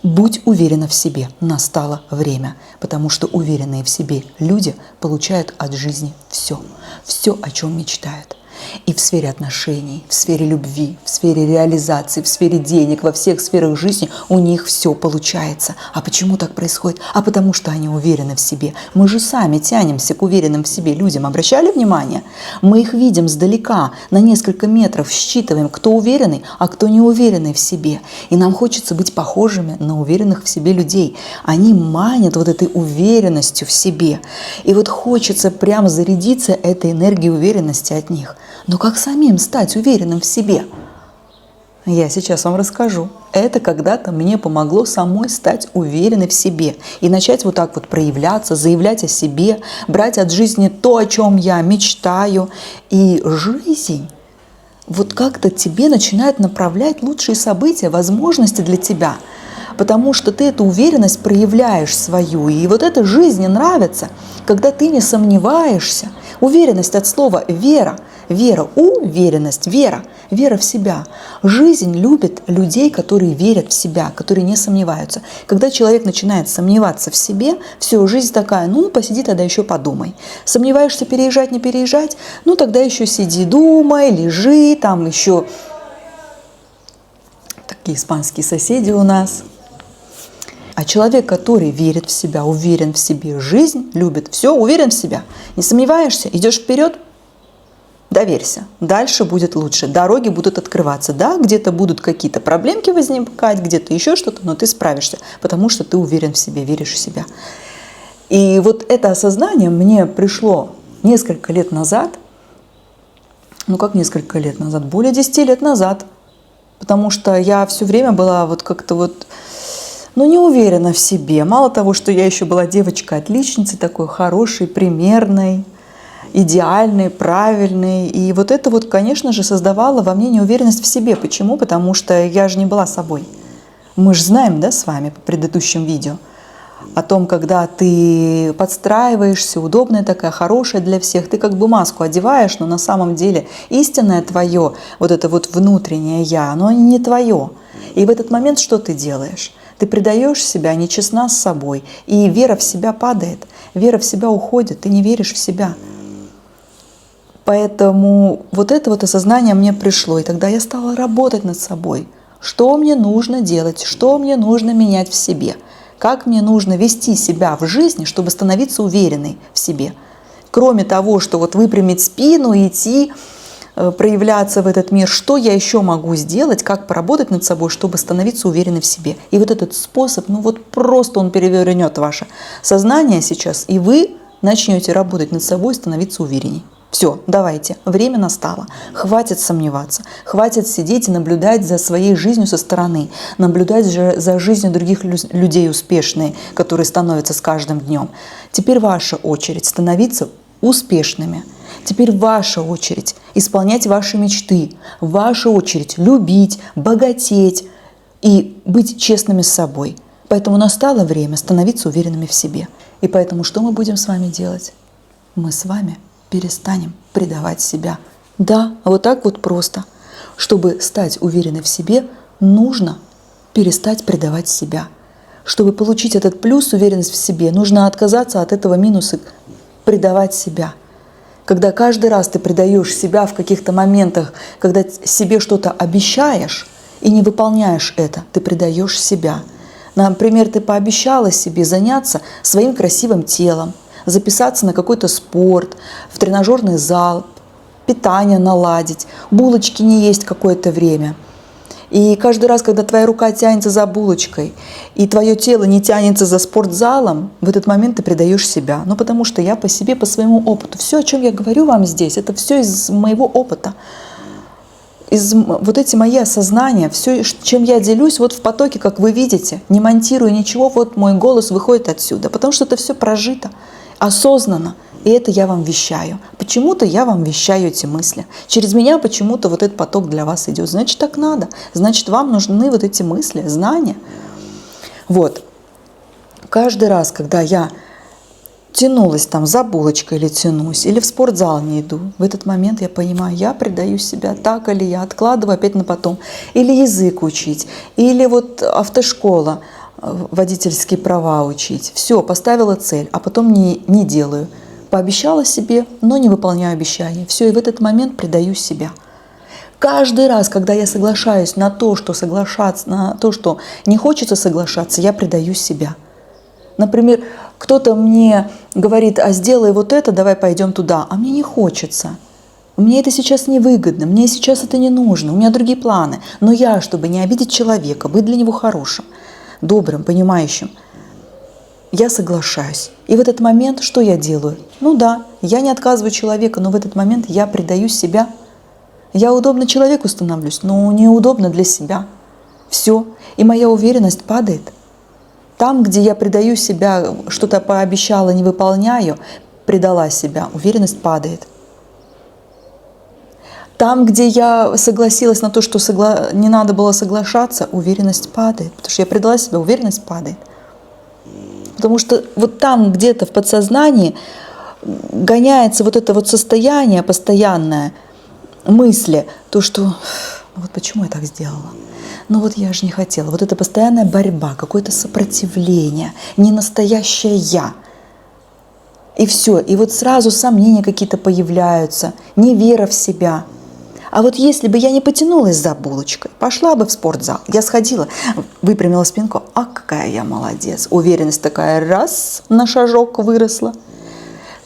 Будь уверена в себе, настало время, потому что уверенные в себе люди получают от жизни все, все, о чем мечтают. И в сфере отношений, в сфере любви, в сфере реализации, в сфере денег, во всех сферах жизни у них все получается. А почему так происходит? А потому что они уверены в себе. Мы же сами тянемся к уверенным в себе людям. Обращали внимание? Мы их видим сдалека, на несколько метров, считываем, кто уверенный, а кто не уверенный в себе. И нам хочется быть похожими на уверенных в себе людей. Они манят вот этой уверенностью в себе. И вот хочется прям зарядиться этой энергией уверенности от них. Но как самим стать уверенным в себе? Я сейчас вам расскажу. Это когда-то мне помогло самой стать уверенной в себе и начать вот так вот проявляться, заявлять о себе, брать от жизни то, о чем я мечтаю. И жизнь вот как-то тебе начинает направлять лучшие события, возможности для тебя. Потому что ты эту уверенность проявляешь свою. И вот эта жизнь нравится, когда ты не сомневаешься. Уверенность от слова «вера». Вера, уверенность, вера в себя. Жизнь любит людей, которые верят в себя, которые не сомневаются. Когда человек начинает сомневаться в себе, все, жизнь такая, ну, посиди тогда еще подумай. Сомневаешься, переезжать, не переезжать? Ну, тогда еще сиди, думай, лежи, там еще такие испанские соседи у нас. А человек, который верит в себя, уверен в себе, жизнь любит, все, уверен в себя, не сомневаешься, идешь вперед, доверься, дальше будет лучше, дороги будут открываться, да, где-то будут какие-то проблемки возникать, где-то еще что-то, но ты справишься, потому что ты уверен в себе, веришь в себя. И вот это осознание мне пришло несколько лет назад, ну как несколько лет назад, более 10 лет назад, потому что я все время была вот как-то вот, ну, не уверена в себе. Мало того, что я еще была девочкой-отличницей, такой хорошей, примерной, идеальной, правильной. И вот это вот, конечно же, создавало во мне неуверенность в себе. Почему? Потому что я же не была собой. Мы же знаем, да, с вами по предыдущим видео о том, когда ты подстраиваешься, удобная такая, хорошая для всех, ты как бы маску одеваешь, но на самом деле истинное твое, вот это вот внутреннее я, оно не твое. И в этот момент что ты делаешь? Ты предаешь себя, нечестна с собой, и вера в себя падает, вера в себя уходит, ты не веришь в себя. Поэтому вот это вот осознание мне пришло, и тогда я стала работать над собой. Что мне нужно делать, что мне нужно менять в себе, как мне нужно вести себя в жизни, чтобы становиться уверенной в себе. Кроме того, что вот выпрямить спину, идти, проявляться в этот мир, что я еще могу сделать, как поработать над собой, чтобы становиться уверенной в себе. И вот этот способ, ну вот просто он перевернет ваше сознание сейчас, и вы начнете работать над собой, становиться уверенней. Все, давайте, время настало. Хватит сомневаться, хватит сидеть и наблюдать за своей жизнью со стороны, наблюдать же за жизнью других людей успешных, которые становятся с каждым днем. Теперь ваша очередь становиться успешными. Теперь ваша очередь исполнять ваши мечты, ваша очередь любить, богатеть и быть честными с собой. Поэтому настало время становиться уверенными в себе. И поэтому что мы будем с вами делать? Мы с вами перестанем предавать себя. Да, вот так вот просто. Чтобы стать уверенной в себе, нужно перестать предавать себя. Чтобы получить этот плюс, уверенность в себе, нужно отказаться от этого минуса, предавать себя. Когда каждый раз ты предаешь себя в каких-то моментах, когда себе что-то обещаешь и не выполняешь это, ты предаешь себя. Например, ты пообещала себе заняться своим красивым телом, записаться на какой-то спорт, в тренажерный зал, питание наладить, булочки не есть какое-то время. И каждый раз, когда твоя рука тянется за булочкой, и твое тело не тянется за спортзалом, в этот момент ты предаешь себя. Ну, потому что я по себе, по своему опыту. Все, о чем я говорю вам здесь, это все из моего опыта. Вот эти мои осознания, все, чем я делюсь, вот в потоке, как вы видите, не монтирую ничего, вот мой голос выходит отсюда, потому что это все прожито, осознанно. И это я вам вещаю. Почему-то я вам вещаю эти мысли. Через меня почему-то вот этот поток для вас идет. Значит, так надо. Значит, вам нужны вот эти мысли, знания. Вот. Каждый раз, когда я тянулась там за булочкой или тянусь, или в спортзал не иду, в этот момент я понимаю, я предаю себя так, или я откладываю опять на потом. Или язык учить, или вот автошкола. водительские права учить. Все, поставила цель, а потом не делаю. Пообещала себе, но не выполняю обещания. Все, и в этот момент предаю себя. Каждый раз, когда я соглашаюсь на то, что соглашаться, на то, что не хочется соглашаться, я предаю себя. Например, кто-то мне говорит: а сделай вот это, давай пойдем туда, а мне не хочется. Мне это сейчас невыгодно, мне сейчас это не нужно, у меня другие планы. Но я, чтобы не обидеть человека, быть для него хорошим, добрым, понимающим, я соглашаюсь. И в этот момент что я делаю? Ну да, я не отказываю человеку, но в этот момент я предаю себя. Я удобно человеку становлюсь, но неудобно для себя. Все. И моя уверенность падает. Там, где я предаю себя, что-то пообещала, не выполняю, предала себя, уверенность падает. Там, где я согласилась на то, что не надо было соглашаться, уверенность падает. Потому что я предала себя, уверенность падает. Потому что вот там где-то в подсознании гоняется вот это вот состояние постоянное, мысли, то, что вот почему я так сделала? Ну вот я же не хотела. Вот это постоянная борьба, какое-то сопротивление, не настоящее я. И все. И вот сразу сомнения какие-то появляются, невера в себя. А вот если бы я не потянулась за булочкой, пошла бы в спортзал, я сходила, выпрямила спинку, а какая я молодец. Уверенность такая раз на шажок выросла.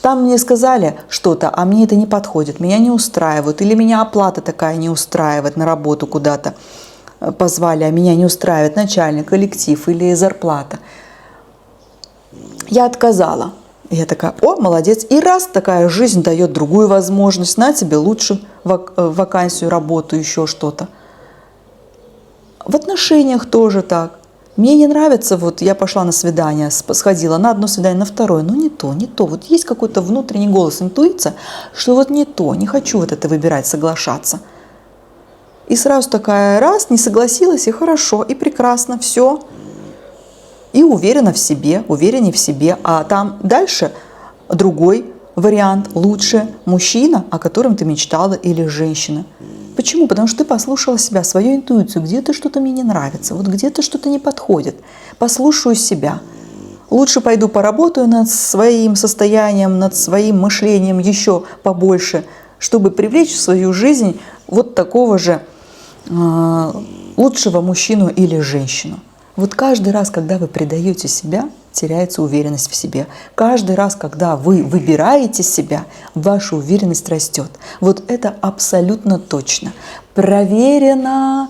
Там мне сказали что-то, а мне это не подходит, меня не устраивает, или меня оплата такая не устраивает, на работу куда-то позвали, а меня не устраивает начальник, коллектив или зарплата. Я отказала. Я такая: о, молодец. И раз такая жизнь дает другую возможность, на тебе лучше вакансию, работу, еще что-то. В отношениях тоже так. Мне не нравится, вот я пошла на свидание, сходила на одно свидание, на второе, ну не то, не то. Вот есть какой-то внутренний голос, интуиция, что вот не то, не хочу вот это выбирать, соглашаться. И сразу такая раз, не согласилась, и хорошо, и прекрасно, все. И уверена в себе, увереннее в себе. А там дальше другой вариант, лучше мужчина, о котором ты мечтала, или женщина. Почему? Потому что ты послушала себя, свою интуицию. Где-то что-то мне не нравится, вот где-то что-то не подходит. Послушаю себя. Лучше пойду поработаю над своим состоянием, над своим мышлением еще побольше, чтобы привлечь в свою жизнь вот такого же лучшего мужчину или женщину. Вот каждый раз, когда вы предаете себя, теряется уверенность в себе. Каждый раз, когда вы выбираете себя, ваша уверенность растет. Вот это абсолютно точно. Проверено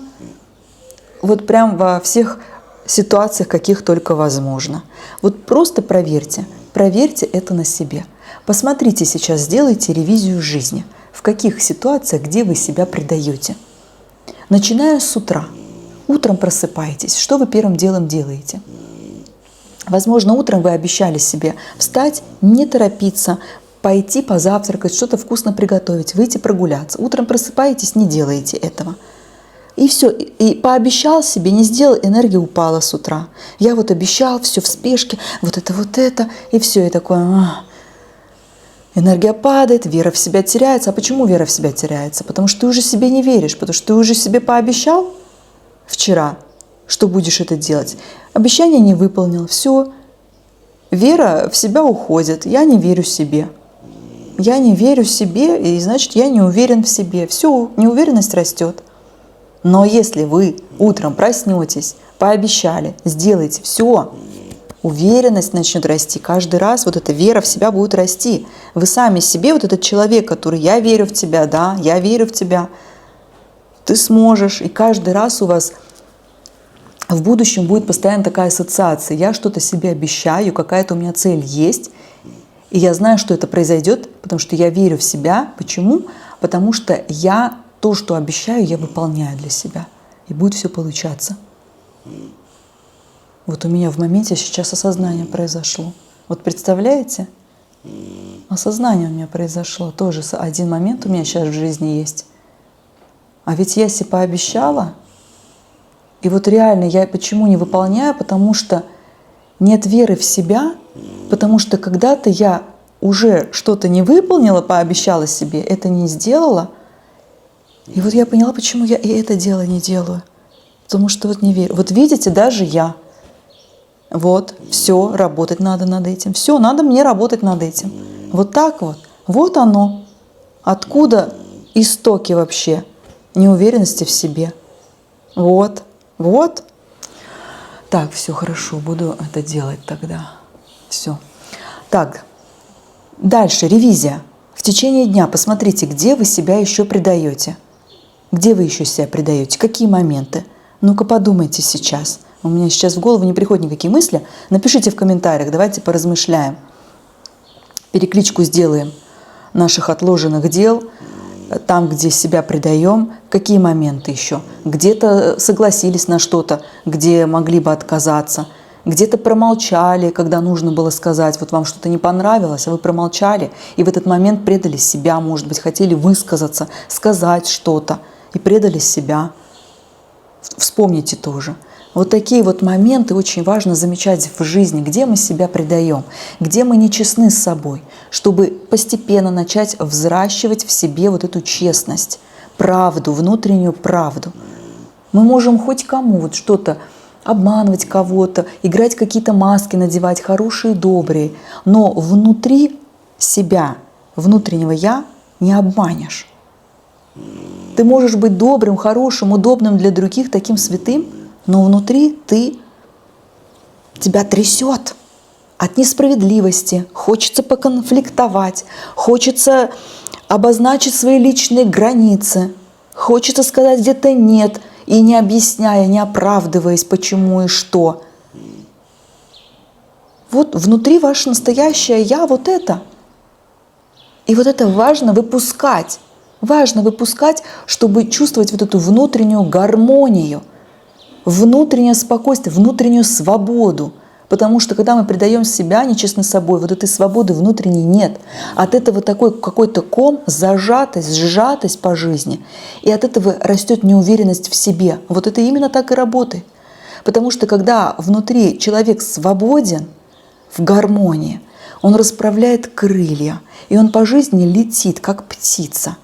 вот прям во всех ситуациях, каких только возможно. Вот просто проверьте. Проверьте это на себе. Посмотрите сейчас, сделайте ревизию жизни. В каких ситуациях, где вы себя предаете. Начиная с утра. Утром просыпаетесь. Что вы первым делом делаете? Возможно, утром вы обещали себе встать, не торопиться, пойти позавтракать, что-то вкусно приготовить, выйти прогуляться. Утром просыпаетесь, не делаете этого. И все. И пообещал себе, не сделал, энергия упала с утра. Я вот обещал, все в спешке, вот это, и все. И такое... Энергия падает, вера в себя теряется. А почему вера в себя теряется? Потому что ты уже себе не веришь, потому что ты уже себе пообещал вчера, что будешь это делать. Обещание не выполнил. Все. Вера в себя уходит. Я не верю себе. Я не верю себе, и значит, я не уверен в себе. Все, неуверенность растет. Но если вы утром проснетесь, пообещали, сделаете все, уверенность начнет расти. Каждый раз вот эта вера в себя будет расти. Вы сами себе, вот этот человек, который: я верю в тебя, да, я верю в тебя. Ты сможешь. И каждый раз у вас в будущем будет постоянно такая ассоциация. Я что-то себе обещаю, какая-то у меня цель есть. И я знаю, что это произойдет, потому что я верю в себя. Почему? Потому что я то, что обещаю, я выполняю для себя. И будет все получаться. Вот у меня в моменте сейчас осознание произошло. Вот представляете? Осознание у меня произошло. Тоже один момент у меня сейчас в жизни есть. А ведь я себе пообещала. И вот реально я почему не выполняю? Потому что нет веры в себя. Потому что когда-то я уже что-то не выполнила, пообещала себе, это не сделала. И вот я поняла, почему я и это дело не делаю. Потому что вот не верю. Вот видите, даже я Вот, все, работать надо над этим. Все, надо мне работать над этим. Вот так вот. Вот оно. Откуда истоки вообще неуверенности в себе. Вот, вот. Так, все хорошо, буду это делать тогда. Все. Так, дальше, ревизия. В течение дня посмотрите, где вы себя еще предаете. Где вы еще себя предаете? Какие моменты? Ну-ка подумайте сейчас. У меня сейчас в голову не приходят никакие мысли. Напишите в комментариях, давайте поразмышляем. Перекличку сделаем наших отложенных дел, там, где себя предаем. Какие моменты еще? Где-то согласились на что-то, где могли бы отказаться. Где-то промолчали, когда нужно было сказать, вот вам что-то не понравилось, а вы промолчали, и в этот момент предали себя, может быть, хотели высказаться, сказать что-то, и предали себя. Вспомните тоже. Вот такие вот моменты очень важно замечать в жизни, где мы себя предаем, где мы нечестны с собой, чтобы постепенно начать взращивать в себе вот эту честность, правду, внутреннюю правду. Мы можем хоть кому вот что-то обманывать кого-то, играть какие-то маски, надевать хорошие, добрые, но внутри себя, внутреннего «я» не обманешь. Ты можешь быть добрым, хорошим, удобным для других, таким святым, но внутри тебя трясет от несправедливости, хочется поконфликтовать, хочется обозначить свои личные границы, хочется сказать где-то «нет», и не объясняя, не оправдываясь, почему и что. Вот внутри ваше настоящее «я» вот это. И вот это важно выпускать. Важно выпускать, чтобы чувствовать вот эту внутреннюю гармонию, внутреннее спокойствие, внутреннюю свободу. Потому что когда мы предаем себя нечестно собой, вот этой свободы внутренней нет. От этого такой какой-то ком, зажатость, сжатость по жизни. И от этого растет неуверенность в себе. Вот это именно так и работает. Потому что когда внутри человек свободен, в гармонии, он расправляет крылья, и он по жизни летит, как птица.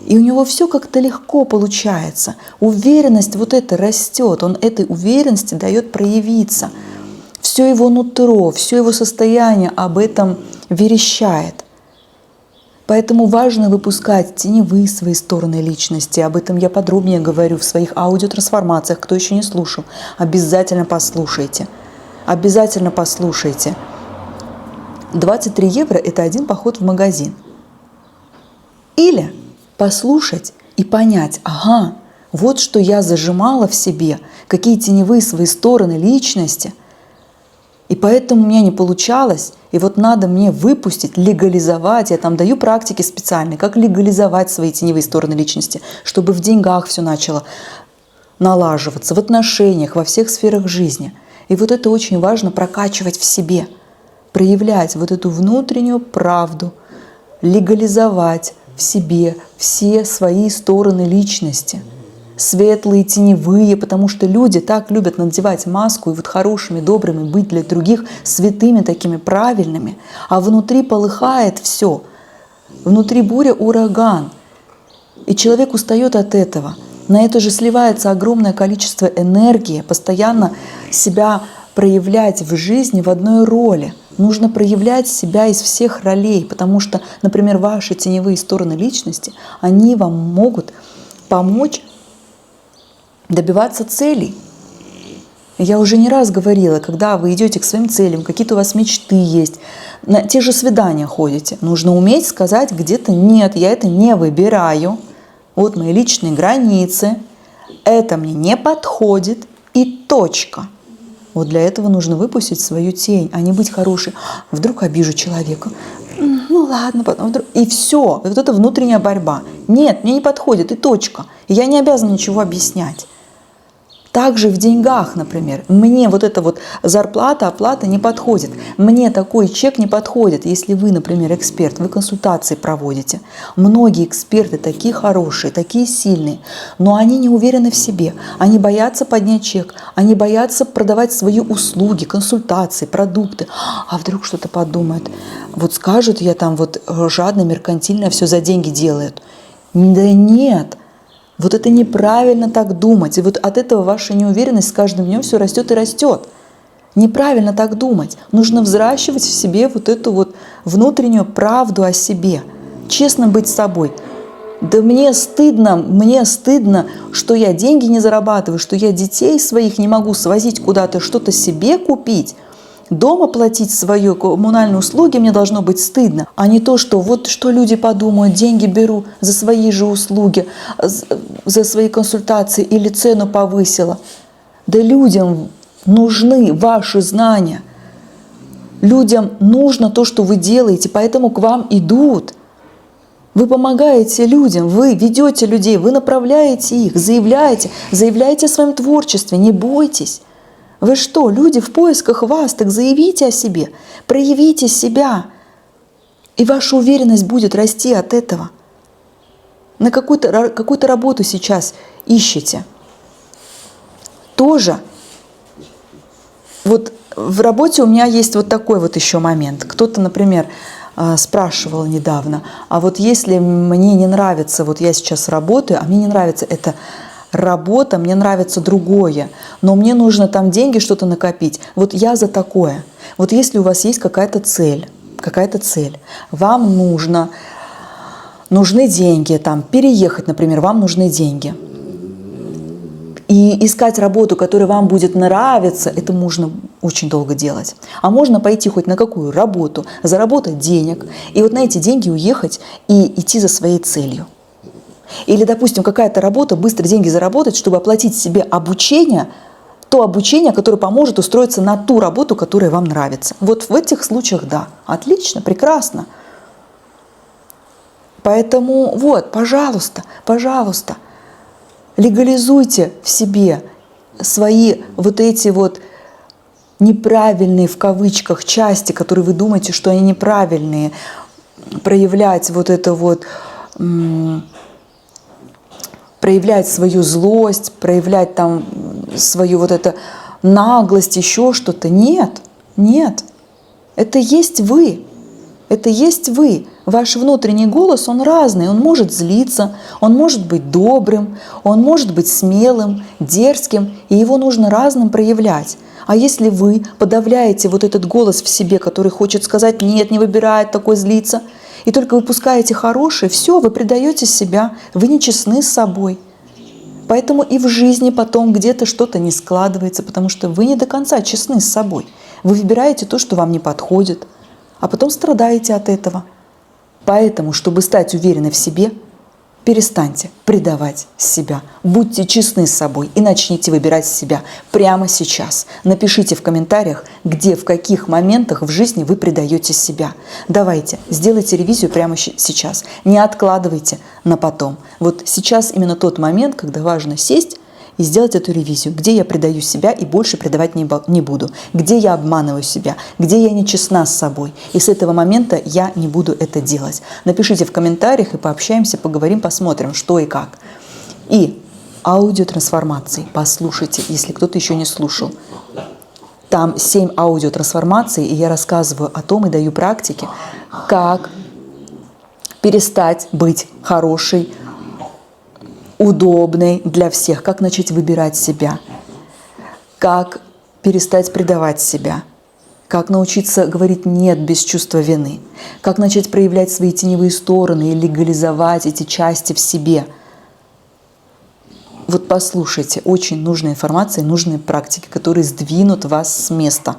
И у него все как-то легко получается. Уверенность вот эта растет, он этой уверенности дает проявиться. Все его нутро, все его состояние об этом верещает. Поэтому важно выпускать теневые свои стороны личности. Об этом я подробнее говорю в своих аудиотрансформациях. Кто еще не слушал, обязательно послушайте. Обязательно послушайте. 23 евро – это один поход в магазин. Или послушать и понять, ага, вот что я зажимала в себе, какие теневые свои стороны личности, и поэтому у меня не получалось, и вот надо мне выпустить, легализовать, я там даю практики специальные, как легализовать свои теневые стороны личности, чтобы в деньгах все начало налаживаться, в отношениях, во всех сферах жизни. И вот это очень важно прокачивать в себе, проявлять вот эту внутреннюю правду, легализовать в себе все свои стороны личности, светлые, теневые, потому что люди так любят надевать маску и вот хорошими, добрыми быть для других, святыми такими, правильными, а внутри полыхает все, внутри буря, ураган, и человек устает от этого. На это же сливается огромное количество энергии, постоянно себя проявлять в жизни в одной роли. Нужно проявлять себя из всех ролей, потому что, например, ваши теневые стороны личности, они вам могут помочь добиваться целей. Я уже не раз говорила, когда вы идете к своим целям, какие-то у вас мечты есть, на те же свидания ходите, нужно уметь сказать где-то «нет, я это не выбираю, вот мои личные границы, это мне не подходит» и точка. Вот для этого нужно выпустить свою тень, а не быть хорошей. Вдруг обижу человека. Ну ладно, потом вдруг... И все. Вот это внутренняя борьба. Нет, мне не подходит, и точка. И я не обязана ничего объяснять. Также в деньгах, например. Мне вот эта вот зарплата, оплата не подходит. Мне такой чек не подходит. Если вы, например, эксперт, вы консультации проводите. Многие эксперты такие хорошие, такие сильные, но они не уверены в себе. Они боятся поднять чек, они боятся продавать свои услуги, консультации, продукты. А вдруг что-то подумают. Вот скажут, я там вот жадно, меркантильно все за деньги делают. Да нет. Вот это неправильно так думать. И вот от этого ваша неуверенность с каждым днем все растет и растет. Неправильно так думать. Нужно взращивать в себе вот эту вот внутреннюю правду о себе. Честно быть с собой. Да мне стыдно, что я деньги не зарабатываю, что я детей своих не могу свозить куда-то, что-то себе купить. Дома платить свои коммунальные услуги мне должно быть стыдно, а не то, что вот что люди подумают, деньги беру за свои же услуги, за свои консультации или цену повысила. Да людям нужны ваши знания. Людям нужно то, что вы делаете, поэтому к вам идут. Вы помогаете людям, вы ведете людей, вы направляете их, заявляете о своем творчестве, не бойтесь. Вы что, люди в поисках вас, так заявите о себе, проявите себя, и ваша уверенность будет расти от этого. На какую-то работу сейчас ищете. Тоже. Вот в работе у меня есть вот такой вот еще момент. Кто-то, например, спрашивал недавно, а вот если мне не нравится, вот я сейчас работаю, а мне не нравится эта работа, мне нравится другое, но мне нужно там деньги что-то накопить, вот я за такое. Вот если у вас есть какая-то цель, вам нужны деньги, там, переехать, например, вам нужны деньги. И искать работу, которая вам будет нравиться, это можно очень долго делать. А можно пойти хоть на какую работу, заработать денег, и вот на эти деньги уехать и идти за своей целью. Или, допустим, какая-то работа, быстро деньги заработать, чтобы оплатить себе обучение, то обучение, которое поможет устроиться на ту работу, которая вам нравится. Вот в этих случаях да, отлично, прекрасно. Поэтому вот, пожалуйста, легализуйте в себе свои вот эти вот неправильные, в кавычках, части, которые вы думаете, что они неправильные, проявлять вот это вот, проявлять свою злость, проявлять там свою вот это наглость, еще что-то. Нет. Это есть вы. Это есть вы. Ваш внутренний голос, он разный, он может злиться, он может быть добрым, он может быть смелым, дерзким, и его нужно разным проявлять. А если вы подавляете вот этот голос в себе, который хочет сказать «нет, не выбирает такой злиться», и только выпускаете хорошее, все, вы предаете себя, вы нечестны с собой. Поэтому и в жизни потом где-то что-то не складывается, потому что вы не до конца честны с собой. Вы выбираете то, что вам не подходит, а потом страдаете от этого. Поэтому, чтобы стать уверенной в себе, перестаньте предавать себя. Будьте честны с собой и начните выбирать себя прямо сейчас. Напишите в комментариях, где, в каких моментах в жизни вы предаете себя. Давайте, сделайте ревизию прямо сейчас. Не откладывайте на потом. Вот сейчас именно тот момент, когда важно сесть и сделать эту ревизию, где я предаю себя и больше предавать не буду, где я обманываю себя, где я нечестна с собой. И с этого момента я не буду это делать. Напишите в комментариях и пообщаемся, поговорим, посмотрим, что и как. И аудиотрансформации послушайте, если кто-то еще не слушал. Там 7 аудиотрансформаций, и я рассказываю о том и даю практики, как перестать быть хорошей, удобной для всех, как начать выбирать себя, как перестать предавать себя, как научиться говорить «нет» без чувства вины, как начать проявлять свои теневые стороны и легализовать эти части в себе. Вот послушайте, очень нужная информация, нужные практики, которые сдвинут вас с места,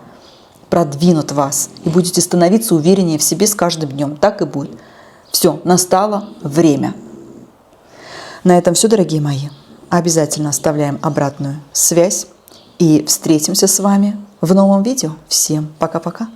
продвинут вас, и будете становиться увереннее в себе с каждым днем. Так и будет. Все, настало время. На этом все, дорогие мои. Обязательно оставляем обратную связь и встретимся с вами в новом видео. Всем пока-пока.